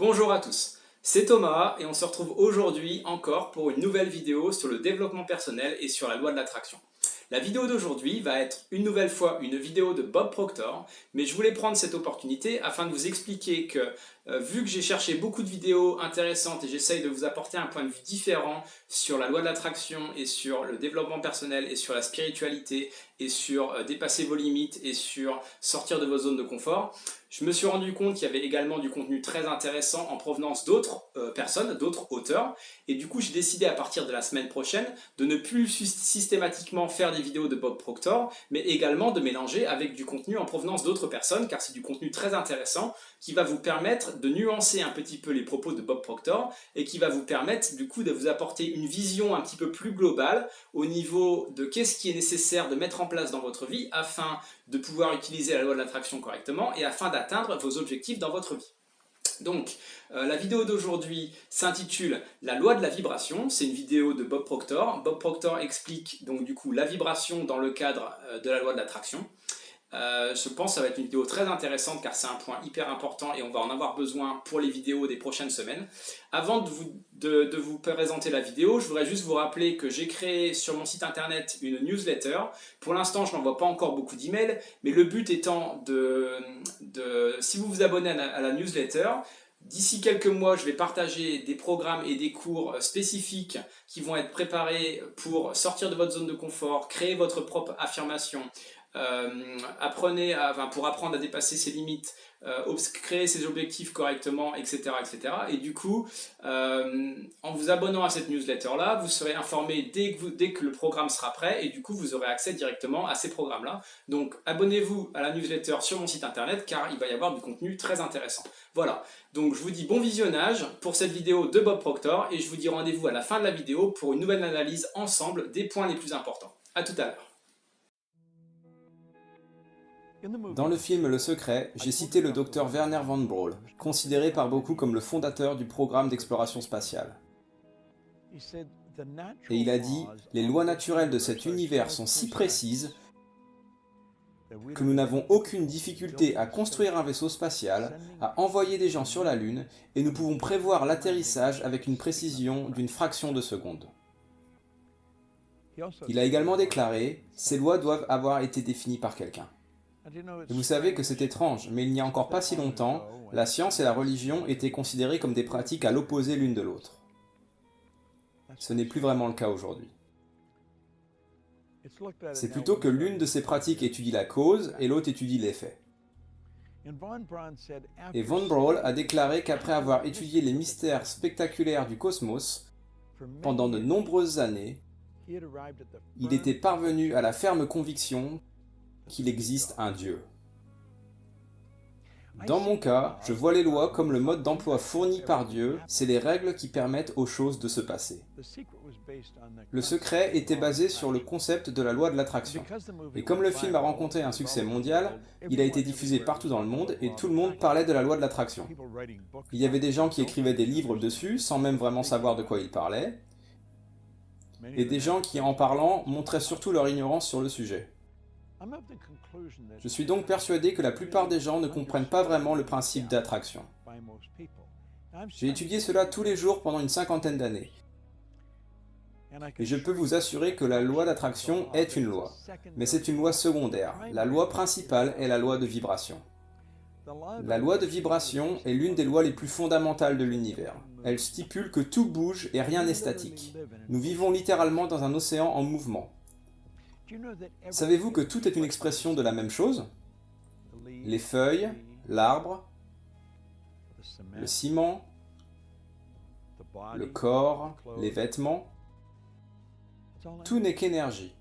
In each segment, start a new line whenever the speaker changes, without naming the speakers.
Bonjour à tous, c'est Thomas et on se retrouve aujourd'hui encore pour une nouvelle vidéo sur le développement personnel et sur la loi de l'attraction. La vidéo d'aujourd'hui va être une nouvelle fois une vidéo de Bob Proctor, mais je voulais prendre cette opportunité afin de vous expliquer que vu que j'ai cherché beaucoup de vidéos intéressantes et j'essaye de vous apporter un point de vue différent sur la loi de l'attraction et sur le développement personnel et sur la spiritualité et sur dépasser vos limites et sur sortir de vos zones de confort, je me suis rendu compte qu'il y avait également du contenu très intéressant en provenance d'autres personnes, d'autres auteurs, et du coup j'ai décidé à partir de la semaine prochaine de ne plus systématiquement faire des vidéos de Bob Proctor, mais également de mélanger avec du contenu en provenance d'autres personnes, car c'est du contenu très intéressant qui va vous permettre de nuancer un petit peu les propos de Bob Proctor et qui va vous permettre du coup de vous apporter une vision un petit peu plus globale au niveau de qu'est-ce qui est nécessaire de mettre en place dans votre vie afin de pouvoir utiliser la loi de l'attraction correctement et afin d'atteindre vos objectifs dans votre vie. Donc, la vidéo d'aujourd'hui s'intitule La loi de la vibration. C'est une vidéo de Bob Proctor. Bob Proctor explique donc du coup la vibration dans le cadre de la loi de l'attraction. Je pense que ça va être une vidéo très intéressante car c'est un point hyper important et on va en avoir besoin pour les vidéos des prochaines semaines. Avant de vous présenter la vidéo, je voudrais juste vous rappeler que j'ai créé sur mon site internet une newsletter. Pour l'instant, je n'envoie pas encore beaucoup d'emails, mais le but étant si vous vous abonnez à la newsletter, d'ici quelques mois, je vais partager des programmes et des cours spécifiques qui vont être préparés pour sortir de votre zone de confort, créer votre propre affirmation, pour apprendre à dépasser ses limites, créer ses objectifs correctement, etc. etc. Et du coup, en vous abonnant à cette newsletter-là, vous serez informé dès que le programme sera prêt et du coup, vous aurez accès directement à ces programmes-là. Donc, abonnez-vous à la newsletter sur mon site internet car il va y avoir du contenu très intéressant. Voilà, donc je vous dis bon visionnage pour cette vidéo de Bob Proctor et je vous dis rendez-vous à la fin de la vidéo pour une nouvelle analyse ensemble des points les plus importants. A tout à l'heure.
Dans le film Le Secret, j'ai cité le docteur Wernher von Braun, considéré par beaucoup comme le fondateur du programme d'exploration spatiale. Et il a dit « Les lois naturelles de cet univers sont si précises que nous n'avons aucune difficulté à construire un vaisseau spatial, à envoyer des gens sur la Lune, et nous pouvons prévoir l'atterrissage avec une précision d'une fraction de seconde. » Il a également déclaré « Ces lois doivent avoir été définies par quelqu'un. » Et vous savez que c'est étrange, mais il n'y a encore pas si longtemps, la science et la religion étaient considérées comme des pratiques à l'opposé l'une de l'autre. Ce n'est plus vraiment le cas aujourd'hui. C'est plutôt que l'une de ces pratiques étudie la cause et l'autre étudie l'effet. Et von Braun a déclaré qu'après avoir étudié les mystères spectaculaires du cosmos, pendant de nombreuses années, il était parvenu à la ferme conviction qu'il existe un Dieu. Dans mon cas, je vois les lois comme le mode d'emploi fourni par Dieu, c'est les règles qui permettent aux choses de se passer. Le secret était basé sur le concept de la loi de l'attraction. Et comme le film a rencontré un succès mondial, il a été diffusé partout dans le monde et tout le monde parlait de la loi de l'attraction. Il y avait des gens qui écrivaient des livres dessus sans même vraiment savoir de quoi ils parlaient, et des gens qui, en parlant, montraient surtout leur ignorance sur le sujet. Je suis donc persuadé que la plupart des gens ne comprennent pas vraiment le principe d'attraction. J'ai étudié cela tous les jours pendant une cinquantaine d'années. Et je peux vous assurer que la loi d'attraction est une loi. Mais c'est une loi secondaire. La loi principale est la loi de vibration. La loi de vibration est l'une des lois les plus fondamentales de l'univers. Elle stipule que tout bouge et rien n'est statique. Nous vivons littéralement dans un océan en mouvement. Savez-vous que tout est une expression de la même chose? Les feuilles, l'arbre, le ciment, le corps, les vêtements, tout n'est qu'énergie,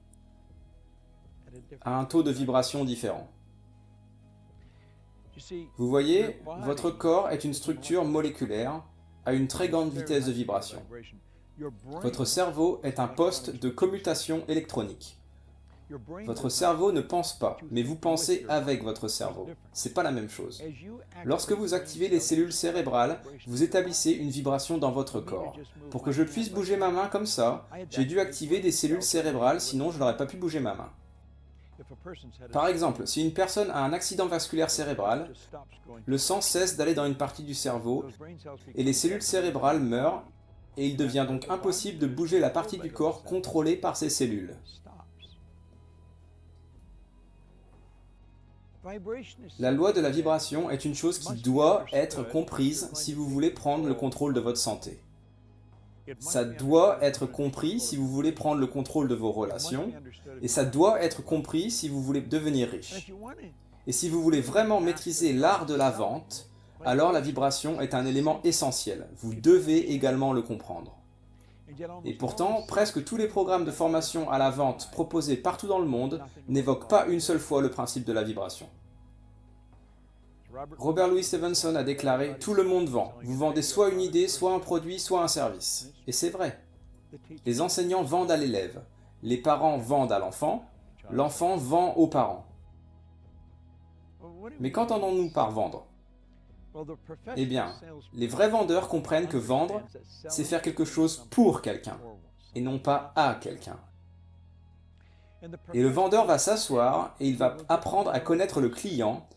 à un taux de vibration différent. Vous voyez, votre corps est une structure moléculaire à une très grande vitesse de vibration. Votre cerveau est un poste de commutation électronique. Votre cerveau ne pense pas, mais vous pensez avec votre cerveau. C'est pas la même chose. Lorsque vous activez les cellules cérébrales, vous établissez une vibration dans votre corps. Pour que je puisse bouger ma main comme ça, j'ai dû activer des cellules cérébrales, sinon je n'aurais pas pu bouger ma main. Par exemple, si une personne a un accident vasculaire cérébral, le sang cesse d'aller dans une partie du cerveau et les cellules cérébrales meurent et il devient donc impossible de bouger la partie du corps contrôlée par ces cellules. La loi de la vibration est une chose qui doit être comprise si vous voulez prendre le contrôle de votre santé. Ça doit être compris si vous voulez prendre le contrôle de vos relations, et ça doit être compris si vous voulez devenir riche. Et si vous voulez vraiment maîtriser l'art de la vente, alors la vibration est un élément essentiel. Vous devez également le comprendre. Et pourtant, presque tous les programmes de formation à la vente proposés partout dans le monde n'évoquent pas une seule fois le principe de la vibration. Robert Louis Stevenson a déclaré « Tout le monde vend. Vous vendez soit une idée, soit un produit, soit un service. » Et c'est vrai. Les enseignants vendent à l'élève. Les parents vendent à l'enfant. L'enfant vend aux parents. Mais qu'entendons-nous par vendre? Eh bien, les vrais vendeurs comprennent que vendre, c'est faire quelque chose pour quelqu'un, et non pas à quelqu'un. Et le vendeur va s'asseoir et il va apprendre à connaître le client.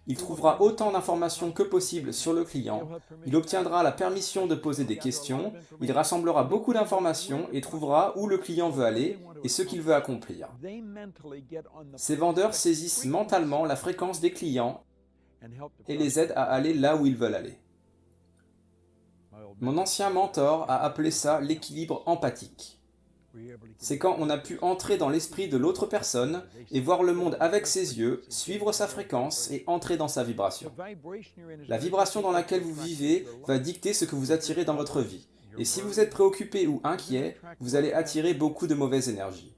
Il trouvera autant d'informations que possible sur le client, il obtiendra la permission de poser des questions, il rassemblera beaucoup d'informations et trouvera où le client veut aller et ce qu'il veut accomplir. Ces vendeurs saisissent mentalement la fréquence des clients et les aident à aller là où ils veulent aller. Mon ancien mentor a appelé ça l'équilibre empathique. C'est quand on a pu entrer dans l'esprit de l'autre personne et voir le monde avec ses yeux, suivre sa fréquence et entrer dans sa vibration. La vibration dans laquelle vous vivez va dicter ce que vous attirez dans votre vie. Et si vous êtes préoccupé ou inquiet, vous allez attirer beaucoup de mauvaise énergie.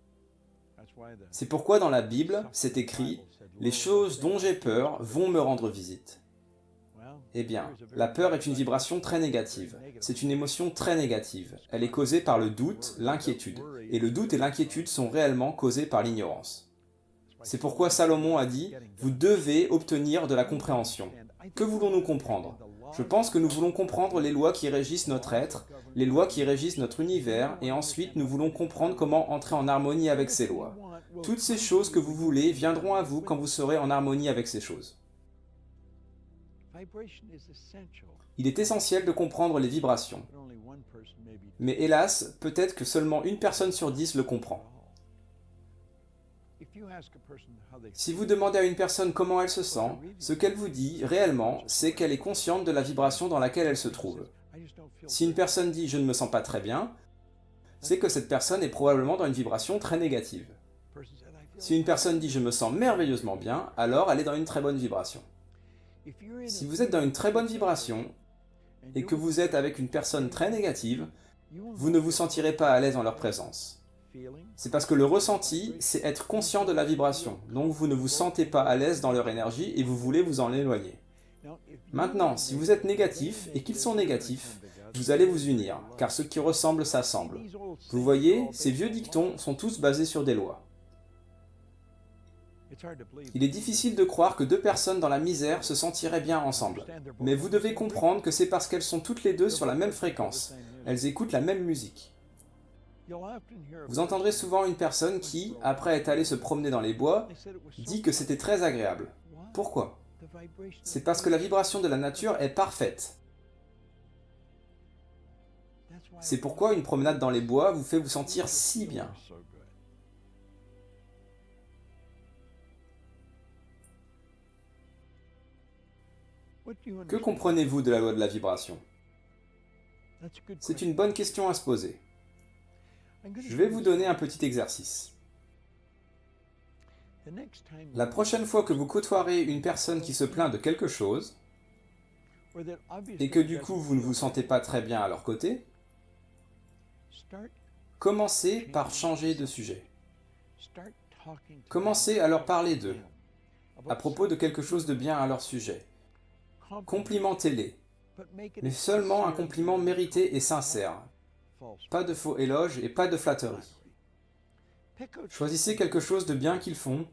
C'est pourquoi dans la Bible, c'est écrit « Les choses dont j'ai peur vont me rendre visite ». Eh bien, la peur est une vibration très négative. C'est une émotion très négative. Elle est causée par le doute, l'inquiétude. Et le doute et l'inquiétude sont réellement causés par l'ignorance. C'est pourquoi Salomon a dit « Vous devez obtenir de la compréhension ». Que voulons-nous comprendre? Je pense que nous voulons comprendre les lois qui régissent notre être, les lois qui régissent notre univers, et ensuite nous voulons comprendre comment entrer en harmonie avec ces lois. Toutes ces choses que vous voulez viendront à vous quand vous serez en harmonie avec ces choses. Il est essentiel de comprendre les vibrations. Mais hélas, peut-être que seulement une personne sur 10 le comprend. Si vous demandez à une personne comment elle se sent, ce qu'elle vous dit réellement, c'est qu'elle est consciente de la vibration dans laquelle elle se trouve. Si une personne dit « je ne me sens pas très bien », c'est que cette personne est probablement dans une vibration très négative. Si une personne dit « je me sens merveilleusement bien », alors elle est dans une très bonne vibration. Si vous êtes dans une très bonne vibration et que vous êtes avec une personne très négative, vous ne vous sentirez pas à l'aise en leur présence. C'est parce que le ressenti, c'est être conscient de la vibration, donc vous ne vous sentez pas à l'aise dans leur énergie et vous voulez vous en éloigner. Maintenant, si vous êtes négatif et qu'ils sont négatifs, vous allez vous unir, car ce qui ressemble s'assemble. Vous voyez, ces vieux dictons sont tous basés sur des lois. Il est difficile de croire que deux personnes dans la misère se sentiraient bien ensemble. Mais vous devez comprendre que c'est parce qu'elles sont toutes les deux sur la même fréquence. Elles écoutent la même musique. Vous entendrez souvent une personne qui, après être allée se promener dans les bois, dit que c'était très agréable. Pourquoi? C'est parce que la vibration de la nature est parfaite. C'est pourquoi une promenade dans les bois vous fait vous sentir si bien. Que comprenez-vous de la loi de la vibration? C'est une bonne question à se poser. Je vais vous donner un petit exercice. La prochaine fois que vous côtoierez une personne qui se plaint de quelque chose, et que du coup vous ne vous sentez pas très bien à leur côté, commencez par changer de sujet. Commencez à leur parler d'eux, à propos de quelque chose de bien à leur sujet. Complimentez-les, mais seulement un compliment mérité et sincère. Pas de faux éloges et pas de flatterie. Choisissez quelque chose de bien qu'ils font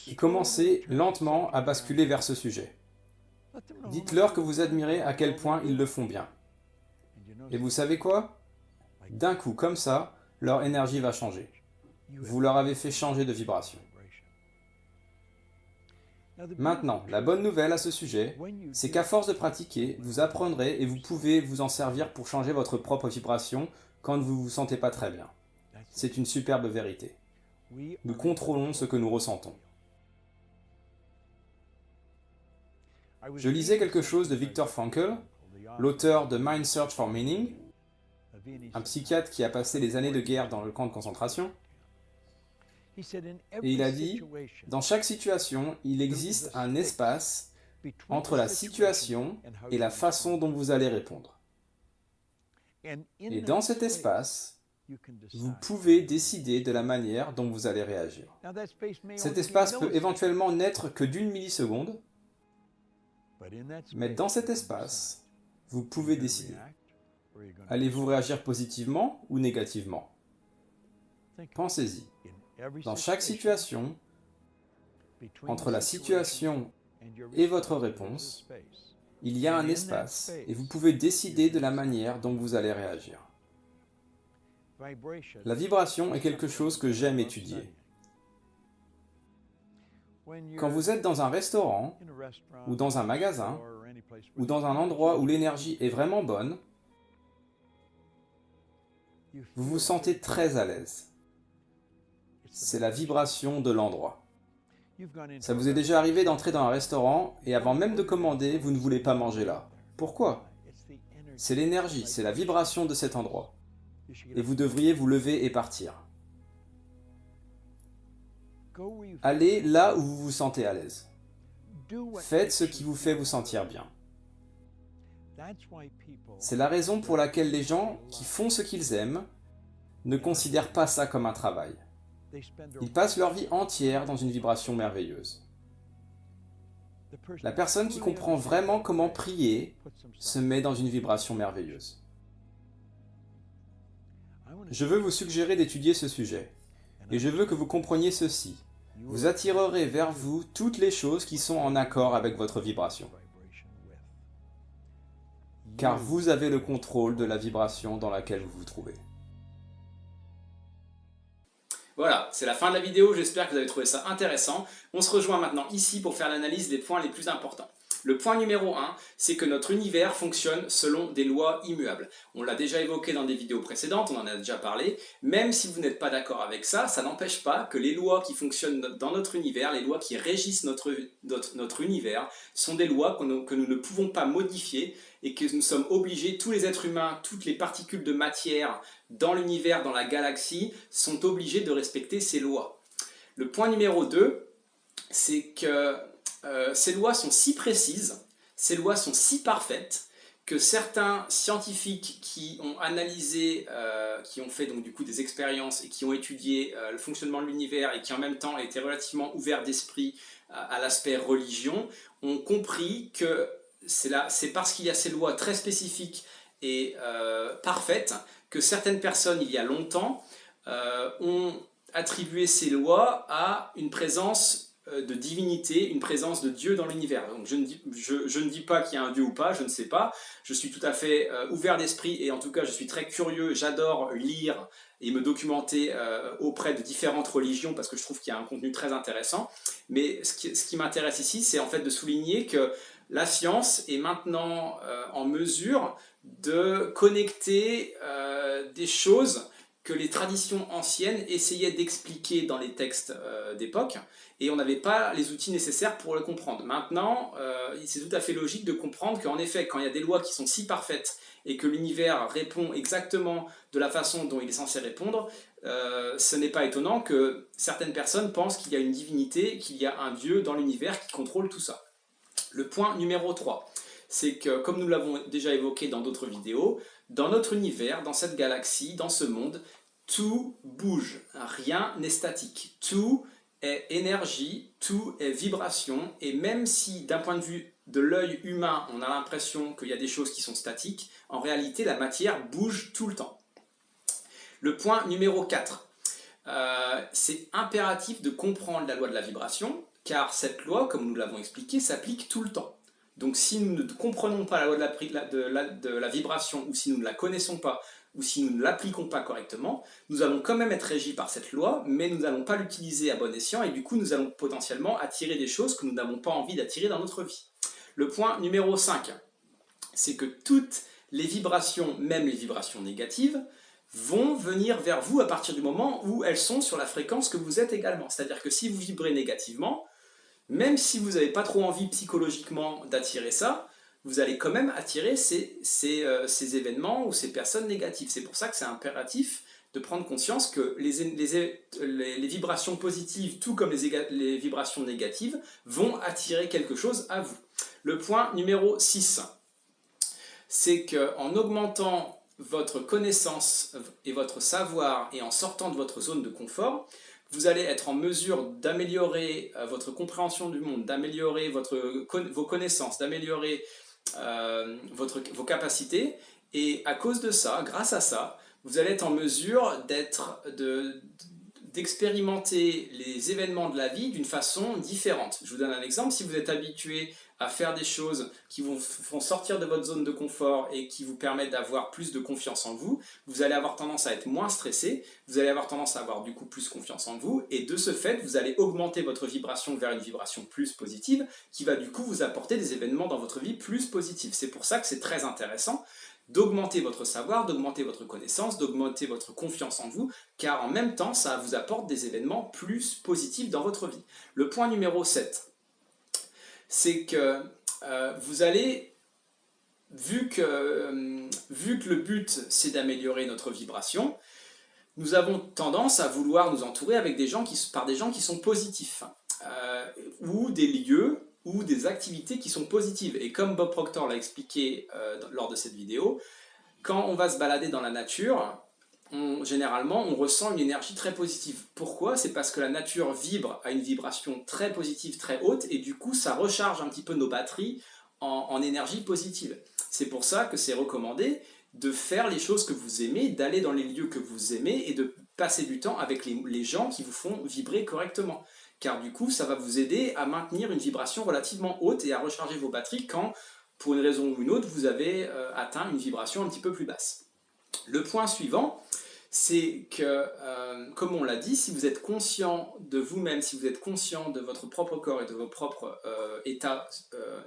et commencez lentement à basculer vers ce sujet. Dites-leur que vous admirez à quel point ils le font bien. Et vous savez quoi? D'un coup, comme ça, leur énergie va changer. Vous leur avez fait changer de vibration. Maintenant, la bonne nouvelle à ce sujet, c'est qu'à force de pratiquer, vous apprendrez et vous pouvez vous en servir pour changer votre propre vibration quand vous ne vous sentez pas très bien. C'est une superbe vérité. Nous contrôlons ce que nous ressentons. Je lisais quelque chose de Viktor Frankl, l'auteur de Mind Search for Meaning, un psychiatre qui a passé les années de guerre dans le camp de concentration, et il a dit, dans chaque situation, il existe un espace entre la situation et la façon dont vous allez répondre. Et dans cet espace, vous pouvez décider de la manière dont vous allez réagir. Cet espace peut éventuellement n'être que d'1 milliseconde, mais dans cet espace, vous pouvez décider. Allez-vous réagir positivement ou négativement? Pensez-y. Dans chaque situation, entre la situation et votre réponse, il y a un espace et vous pouvez décider de la manière dont vous allez réagir. La vibration est quelque chose que j'aime étudier. Quand vous êtes dans un restaurant, ou dans un magasin, ou dans un endroit où l'énergie est vraiment bonne, vous vous sentez très à l'aise. C'est la vibration de l'endroit. Ça vous est déjà arrivé d'entrer dans un restaurant et avant même de commander, vous ne voulez pas manger là. Pourquoi? C'est l'énergie, c'est la vibration de cet endroit. Et vous devriez vous lever et partir. Allez là où vous vous sentez à l'aise. Faites ce qui vous fait vous sentir bien. C'est la raison pour laquelle les gens qui font ce qu'ils aiment ne considèrent pas ça comme un travail. Ils passent leur vie entière dans une vibration merveilleuse. La personne qui comprend vraiment comment prier se met dans une vibration merveilleuse. Je veux vous suggérer d'étudier ce sujet, et je veux que vous compreniez ceci. Vous attirerez vers vous toutes les choses qui sont en accord avec votre vibration. Car vous avez le contrôle de la vibration dans laquelle vous vous trouvez.
Voilà, c'est la fin de la vidéo, j'espère que vous avez trouvé ça intéressant. On se rejoint maintenant ici pour faire l'analyse des points les plus importants. Le point numéro 1, c'est que notre univers fonctionne selon des lois immuables. On l'a déjà évoqué dans des vidéos précédentes, on en a déjà parlé. Même si vous n'êtes pas d'accord avec ça, ça n'empêche pas que les lois qui fonctionnent dans notre univers, les lois qui régissent notre univers, sont des lois que nous ne pouvons pas modifier et que nous sommes obligés, tous les êtres humains, toutes les particules de matière dans l'univers, dans la galaxie, sont obligés de respecter ces lois. Le point numéro 2, c'est que ces lois sont si précises, ces lois sont si parfaites que certains scientifiques qui ont analysé, qui ont fait donc du coup des expériences et qui ont étudié le fonctionnement de l'univers et qui en même temps étaient relativement ouverts d'esprit à l'aspect religion, ont compris que c'est parce qu'il y a ces lois très spécifiques et parfaites que certaines personnes il y a longtemps ont attribué ces lois à une présence de divinité, une présence de Dieu dans l'univers. Donc je ne dis pas qu'il y a un Dieu ou pas, je ne sais pas. Je suis tout à fait ouvert d'esprit et en tout cas je suis très curieux, j'adore lire et me documenter auprès de différentes religions parce que je trouve qu'il y a un contenu très intéressant. Mais ce qui m'intéresse ici, c'est en fait de souligner que la science est maintenant en mesure de connecter des choses que les traditions anciennes essayaient d'expliquer dans les textes d'époque, et on n'avait pas les outils nécessaires pour le comprendre. Maintenant, c'est tout à fait logique de comprendre qu'en effet, quand il y a des lois qui sont si parfaites et que l'univers répond exactement de la façon dont il est censé répondre, ce n'est pas étonnant que certaines personnes pensent qu'il y a une divinité, qu'il y a un Dieu dans l'univers qui contrôle tout ça. Le point numéro 3, c'est que, comme nous l'avons déjà évoqué dans d'autres vidéos, dans notre univers, dans cette galaxie, dans ce monde, tout bouge, rien n'est statique, tout est énergie, tout est vibration, et même si d'un point de vue de l'œil humain, on a l'impression qu'il y a des choses qui sont statiques, en réalité la matière bouge tout le temps. Le point numéro 4, c'est impératif de comprendre la loi de la vibration, car cette loi, comme nous l'avons expliqué, s'applique tout le temps. Donc si nous ne comprenons pas la loi de la vibration, ou si nous ne la connaissons pas, ou si nous ne l'appliquons pas correctement, nous allons quand même être régis par cette loi, mais nous n'allons pas l'utiliser à bon escient, et du coup nous allons potentiellement attirer des choses que nous n'avons pas envie d'attirer dans notre vie. Le point numéro 5, c'est que toutes les vibrations, même les vibrations négatives, vont venir vers vous à partir du moment où elles sont sur la fréquence que vous êtes également. C'est-à-dire que si vous vibrez négativement, même si vous n'avez pas trop envie psychologiquement d'attirer ça, vous allez quand même attirer ces événements ou ces personnes négatives. C'est pour ça que c'est impératif de prendre conscience que les vibrations positives, tout comme les vibrations négatives, vont attirer quelque chose à vous. Le point numéro 6, c'est qu'en augmentant votre connaissance et votre savoir et en sortant de votre zone de confort, vous allez être en mesure d'améliorer votre compréhension du monde, d'améliorer vos connaissances, d'améliorer vos capacités, et à cause de ça, grâce à ça, vous allez être en mesure d'expérimenter les événements de la vie d'une façon différente. Je vous donne un exemple, si vous êtes habitué à faire des choses qui vous font sortir de votre zone de confort et qui vous permettent d'avoir plus de confiance en vous, vous allez avoir tendance à être moins stressé, vous allez avoir tendance à avoir du coup plus confiance en vous, et de ce fait, vous allez augmenter votre vibration vers une vibration plus positive, qui va du coup vous apporter des événements dans votre vie plus positifs. C'est pour ça que c'est très intéressant d'augmenter votre savoir, d'augmenter votre connaissance, d'augmenter votre confiance en vous, car en même temps, ça vous apporte des événements plus positifs dans votre vie. Le point numéro 7, c'est que vous allez, vu que le but c'est d'améliorer notre vibration, nous avons tendance à vouloir nous entourer avec par des gens qui sont positifs, ou des lieux ou des activités qui sont positives. Et comme Bob Proctor l'a expliqué lors de cette vidéo, quand on va se balader dans la nature, généralement on ressent une énergie très positive. Pourquoi? C'est parce que la nature vibre à une vibration très positive, très haute, et du coup ça recharge un petit peu nos batteries en énergie positive. C'est pour ça que c'est recommandé de faire les choses que vous aimez, d'aller dans les lieux que vous aimez et de passer du temps avec les gens qui vous font vibrer correctement. Car du coup ça va vous aider à maintenir une vibration relativement haute et à recharger vos batteries quand, pour une raison ou une autre, vous avez atteint une vibration un petit peu plus basse. Le point suivant, c'est que, comme on l'a dit, si vous êtes conscient de vous-même, si vous êtes conscient de votre propre corps et de votre propre état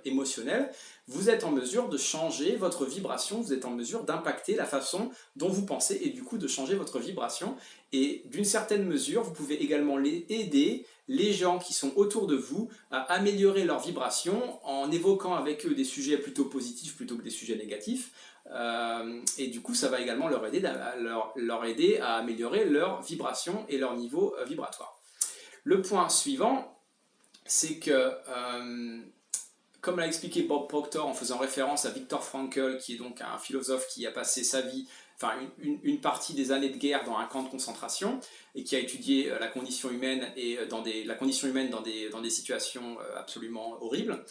émotionnel, vous êtes en mesure de changer votre vibration, vous êtes en mesure d'impacter la façon dont vous pensez et du coup de changer votre vibration. Et d'une certaine mesure, vous pouvez également aider les gens qui sont autour de vous à améliorer leur vibration en évoquant avec eux des sujets plutôt positifs plutôt que des sujets négatifs. Et du coup ça va également leur aider à améliorer leur vibration et leur niveau vibratoire. Le point suivant, c'est que comme l'a expliqué Bob Proctor en faisant référence à Viktor Frankl, qui est donc un philosophe qui a passé sa vie, enfin une partie des années de guerre dans un camp de concentration, et qui a étudié la condition humaine et dans des situations absolument horribles.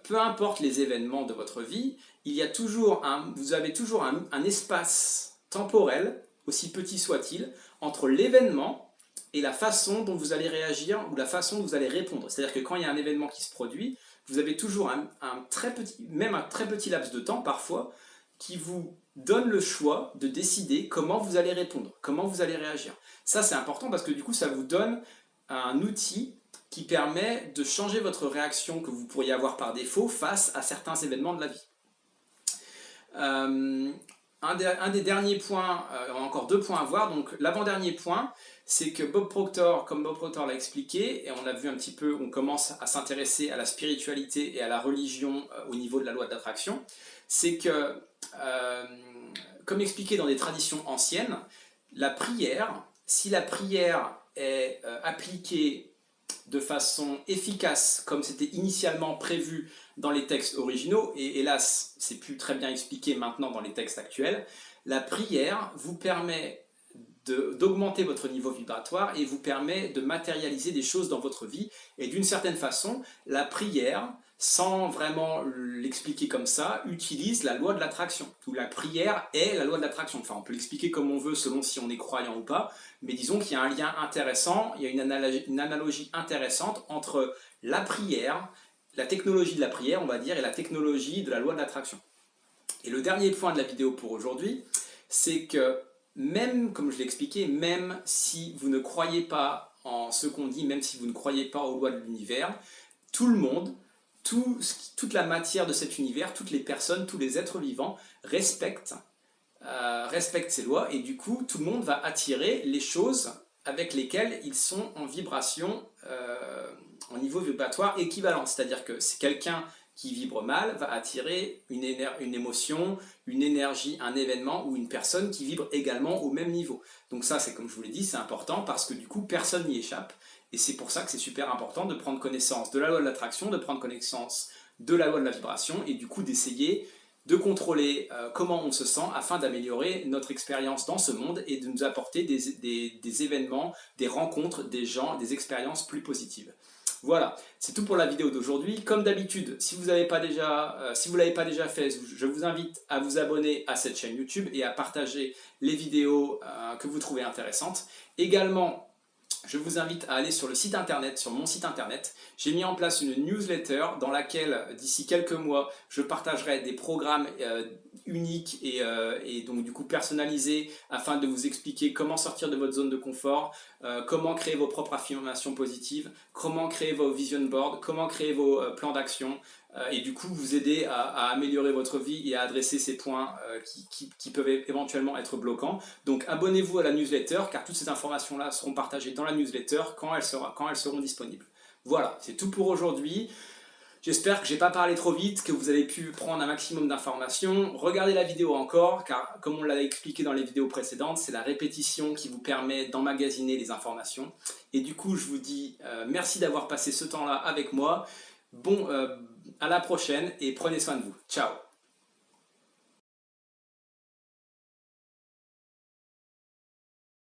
Peu importe les événements de votre vie, vous avez toujours un espace temporel, aussi petit soit-il, entre l'événement et la façon dont vous allez réagir ou la façon dont vous allez répondre. C'est-à-dire que quand il y a un événement qui se produit, vous avez toujours un très petit laps de temps parfois qui vous donne le choix de décider comment vous allez répondre, comment vous allez réagir. Ça c'est important parce que du coup ça vous donne un outil qui permet de changer votre réaction que vous pourriez avoir par défaut face à certains événements de la vie. Un des derniers points, on a encore 2 points à voir, donc l'avant-dernier point, c'est que comme Bob Proctor l'a expliqué, et on a vu un petit peu, on commence à s'intéresser à la spiritualité et à la religion au niveau de la loi de l'attraction, c'est que, comme expliqué dans des traditions anciennes, la prière, si la prière est appliquée de façon efficace, comme c'était initialement prévu dans les textes originaux, et hélas, c'est plus très bien expliqué maintenant dans les textes actuels, la prière vous permet d'augmenter votre niveau vibratoire et vous permet de matérialiser des choses dans votre vie. Et d'une certaine façon, la prière, sans vraiment l'expliquer comme ça, utilise la loi de l'attraction. La prière est la loi de l'attraction. Enfin, on peut l'expliquer comme on veut selon si on est croyant ou pas, mais disons qu'il y a un lien intéressant, il y a une analogie intéressante entre la prière la technologie de la prière, on va dire, et la technologie de la loi de l'attraction. Et le dernier point de la vidéo pour aujourd'hui, c'est que même, comme je l'ai expliqué, même si vous ne croyez pas en ce qu'on dit, même si vous ne croyez pas aux lois de l'univers, tout le monde, toute la matière de cet univers, toutes les personnes, tous les êtres vivants respectent ces lois, et du coup tout le monde va attirer les choses avec lesquelles ils sont en vibration, en niveau vibratoire équivalent. C'est-à-dire que c'est quelqu'un qui vibre mal va attirer une émotion, une énergie, un événement ou une personne qui vibre également au même niveau. Donc ça, c'est comme je vous l'ai dit, c'est important parce que du coup personne n'y échappe, et c'est pour ça que c'est super important de prendre connaissance de la loi de l'attraction, de prendre connaissance de la loi de la vibration, et du coup d'essayer de contrôler comment on se sent afin d'améliorer notre expérience dans ce monde et de nous apporter des événements, des rencontres, des gens, des expériences plus positives. Voilà, c'est tout pour la vidéo d'aujourd'hui. Comme d'habitude, si vous ne l'avez pas déjà fait, je vous invite à vous abonner à cette chaîne YouTube et à partager les vidéos que vous trouvez intéressantes. Également, je vous invite à aller sur le site internet, sur mon site internet. J'ai mis en place une newsletter dans laquelle, d'ici quelques mois, je partagerai des programmes uniques et donc du coup personnalisés afin de vous expliquer comment sortir de votre zone de confort, comment créer vos propres affirmations positives, comment créer vos vision boards, comment créer vos plans d'action, et du coup vous aider à améliorer votre vie et à adresser ces points qui peuvent éventuellement être bloquants. Donc abonnez-vous à la newsletter car toutes ces informations là seront partagées dans la newsletter quand elles seront disponibles. Voilà, c'est tout pour aujourd'hui. J'espère que je n'ai pas parlé trop vite, que vous avez pu prendre un maximum d'informations. Regardez la vidéo encore, car comme on l'a expliqué dans les vidéos précédentes, c'est la répétition qui vous permet d'emmagasiner les informations. Et du coup, je vous dis merci d'avoir passé ce temps-là avec moi. Bon, à la prochaine et prenez soin de vous. Ciao!